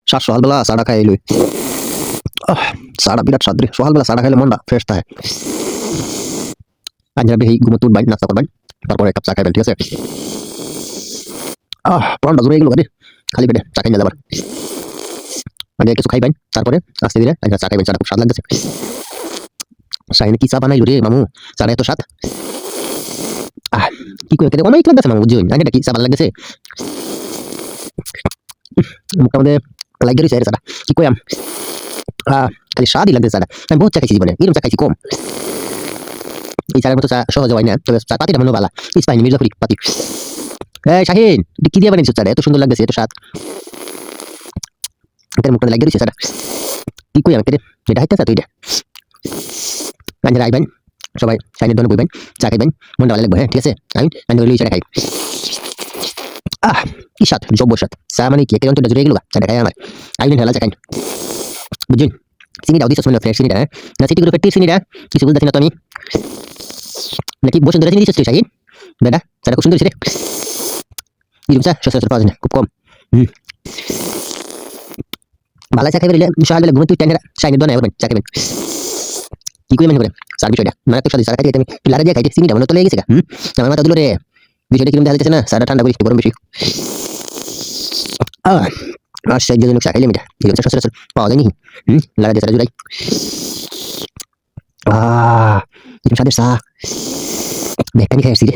সাত সকালবেলা চাটা খাই লই। চাটা বিরাট স্বাদ রে, সকালবেলা চাটা খাইলে মনটা ফ্রেশ থাকে। আজ রাতে এই ঘুমো তুলবাই, নাস্তা করবাই, তারপরে এক কাপ চা খাইবেন, ঠিক আছে? প্রাণটা জুড়ে গেল রে, খালি পেটে চা খাই না যাবার। আগে কিছু খাইবেন, তারপরে আস্তে ধীরে চা খাইবেন। চাটা খুব স্বাদ লাগতেছে। শাহিনে কি চা বানাইলো রে মামু, চাটা এত স্বাদ। কি করে খেতে অনেক লাগতেছে মামু, বুঝছেন? আগে কি চা ভালো লাগতেছে, মুখের মধ্যে লাগে রয়েছে চাটা। কি কইয়াম, খালি স্বাদই লাগতেছে চাটা। আমি বহুত চা খাইছি জীবনে, এরকম চা খাইছি কম। এই চায়ের মতো চা সহজে হয় না, তবে চা পাতিটা মনে ভালো। ইস্পাইনি মির্জাপুরি পাতি। শাহিন, কি দিয়ে বানিয়েছো চাটা, এত সুন্দর লাগতেছে, এত স্বাদ। এটার মুখটা লাগে রয়েছে চাটা। কি কইয়াম কেটে, যেটা হাইতে চা তুই আইবেন, সবাই শাহিনের দোকানে বইবেন, চা খাইবেন, মনটা ভালো লাগবে। হ্যাঁ, ঠিক আছে? আমি লই চাটা খাই। কি স্বাদ, জব্বর স্বাদ। চা মানে কি একের অন্তরটা জুড়ে গেল, চাটা খাই আমার। আইবেন হেলা চা খাই, বুঝছেন? চিনিটাও দিচ্ছ মনে ফ্রেশ চিনিটা, হ্যাঁ না চিটি করে ফেটে চিনিটা, কিছু বুঝতেছি না তো আমি। নাকি বসুন্ধরা চিনি দিচ্ছিস শাহিন? দাদা চাটা খুব সুন্দর রে। এরকম চা সচরাচর পাওয়া যায় না, খুব কম। ভালো চা খাইবে দিলে সকালবেলা ঘুমে তুই ট্যাংরা শাহিনের দোকানে আইবেন, চা খাইবেন। কি করে মনে করেন চার বিষয়টা, মানে তো সাথে চা খাইতে আমি লাড়া দিয়ে খাইতে চিনিটা মনে তো লেগে গেছে। আমার মাথা দিল রে, বিষয়টা কিরকম দেখা যাচ্ছে না, চাটা ঠান্ডা করি, একটু গরম বেশি। আশ্চর্যজনক চা খাইলাম এটা, এরকম চা সচরাচর পাওয়া যায়নি। লাড়া দিয়ে চাটা জুড়াই। এরকম স্বাদের চা, ব্যাগটা আমি খাই আসছি রে।